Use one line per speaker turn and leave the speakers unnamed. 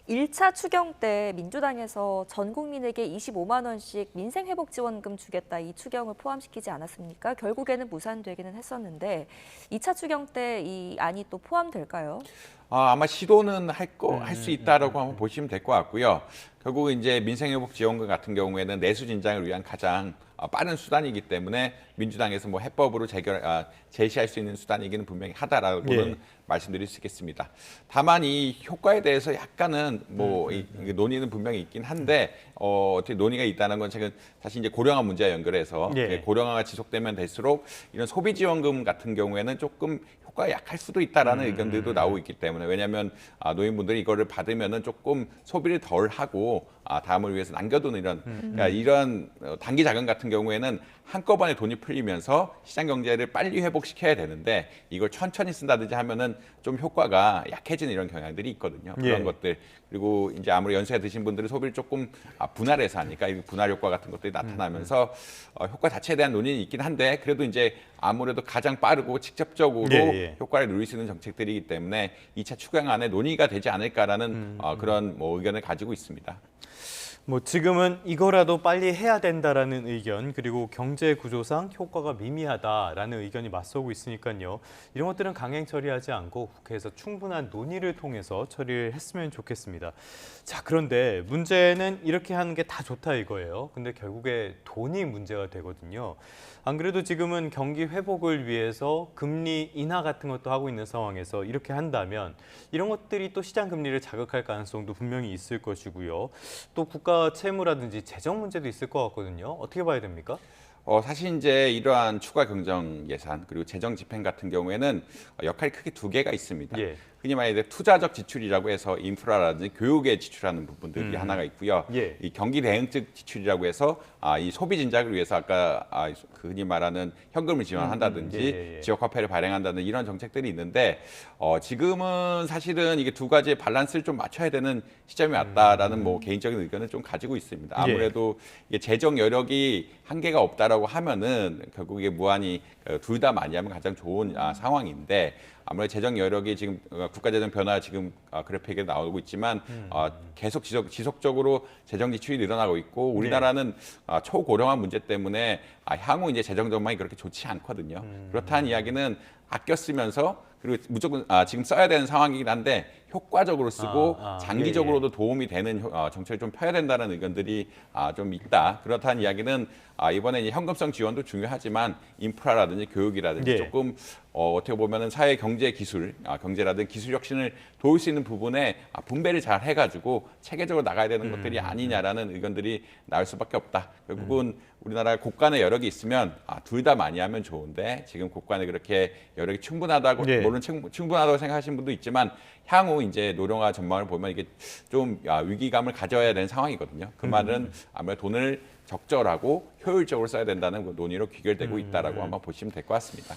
1차 추경 때 민주당에서 전 국민에게 25만 원씩 민생회복지원금 주겠다 이 추경을 포함시키지 않았습니까? 결국에는 무산되기는 했었는데 2차 추경 때 이 안이 또 포함될까요?
아마 시도는 할 수 있다라고 한번 보시면 될 것 같고요. 결국 이제 민생회복지원금 같은 경우에는 내수 진작을 위한 가장 빠른 수단이기 때문에 민주당에서 뭐 해법으로 제시할 수 있는 수단이기는 분명히 하다라고는
예.
말씀드릴 수 있겠습니다. 다만 이 효과에 대해서 약간은 이 논의는 분명히 있긴 한데 어떻게 논의가 있다는 건 지금 사실 이제 고령화 문제와 연결해서
예.
고령화가 지속되면 될수록 이런 소비지원금 같은 경우에는 조금 효과가 약할 수도 있다라는 의견들도 나오고 있기 때문에 왜냐하면 노인분들이 이거를 받으면은 조금 소비를 덜 하고 다음을 위해서 남겨두는 그러니까 이런 단기 자금 같은 경우에는 한꺼번에 돈이 풀리면서 시장 경제를 빨리 회복시켜야 되는데 이걸 천천히 쓴다든지 하면은 좀 효과가 약해지는 이런 경향들이 있거든요. 그런
예.
것들 그리고 이제 아무리 연세가 드신 분들은 소비를 조금 분할해서 하니까 이 분할 효과 같은 것들이 나타나면서 효과 자체에 대한 논의는 있긴 한데 그래도 이제 아무래도 가장 빠르고 직접적으로
예.
효과를 누릴 수 있는 정책들이기 때문에 2차 추경안에 논의가 되지 않을까라는 그런 의견을 가지고 있습니다.
뭐 지금은 이거라도 빨리 해야 된다라는 의견 그리고 경제 구조상 효과가 미미하다라는 의견이 맞서고 있으니까요. 이런 것들은 강행 처리하지 않고 국회에서 충분한 논의를 통해서 처리를 했으면 좋겠습니다. 자, 그런데 문제는 이렇게 하는 게 다 좋다 이거예요. 근데 결국에 돈이 문제가 되거든요. 안 그래도 지금은 경기 회복을 위해서 금리 인하 같은 것도 하고 있는 상황에서 이렇게 한다면 이런 것들이 또 시장 금리를 자극할 가능성도 분명히 있을 것이고요. 또 국가 채무라든지 재정 문제도 있을 것 같거든요. 어떻게 봐야 됩니까?
사실 이제 이러한 추가 경정 예산 그리고 재정 집행 같은 경우에는 역할이 크게 두 개가 있습니다.
예.
흔히 말해 투자적 지출이라고 해서 인프라라든지 교육에 지출하는 부분들이 하나가 있고요.
예.
이 경기 대응적 지출이라고 해서 이 소비 진작을 위해서 아까 그 흔히 말하는 현금을 지원한다든지
예.
지역 화폐를 발행한다는 이런 정책들이 있는데 지금은 사실은 이게 두 가지의 밸런스를 좀 맞춰야 되는 시점이 왔다라는 뭐 개인적인 의견을 좀 가지고 있습니다. 아무래도 이게 재정 여력이 한계가 없다라고 하면은 결국 이게 무한히 둘 다 많이 하면 가장 좋은 상황인데 아무래도 재정 여력이 지금 국가재정 변화 지금 그래픽에 나오고 있지만 계속 지속적으로 재정 지출이 늘어나고 있고 우리나라는 초고령화 문제 때문에 향후 이제 재정 전망이 그렇게 좋지 않거든요. 그렇다는 이야기는 아껴 쓰면서 그리고 무조건 지금 써야 되는 상황이긴 한데 효과적으로 쓰고 장기적으로도 도움이 되는 정책을 좀 펴야 된다는 의견들이 좀 있다. 그렇다는 이야기는 이번에 이제 현금성 지원도 중요하지만 인프라라든지 교육이라든지 조금 어떻게 보면은 사회 경제 기술, 경제라든지 기술 혁신을 도울 수 있는 부분에 분배를 잘 해가지고 체계적으로 나가야 되는 것들이 아니냐라는 의견들이 나올 수밖에 없다. 결국은 우리나라 국간의 여력이 있으면 둘 다 많이 하면 좋은데 지금 국간에 그렇게 여력이 충분하다고 물론 충분하다고 생각하시는 분도 있지만 향후 이제 노령화 전망을 보면 이게 좀 위기감을 가져야 되는 상황이거든요. 그 말은 아무래도 돈을 적절하고 효율적으로 써야 된다는 논의로 귀결되고 있다라고 한번 보시면 될 것 같습니다.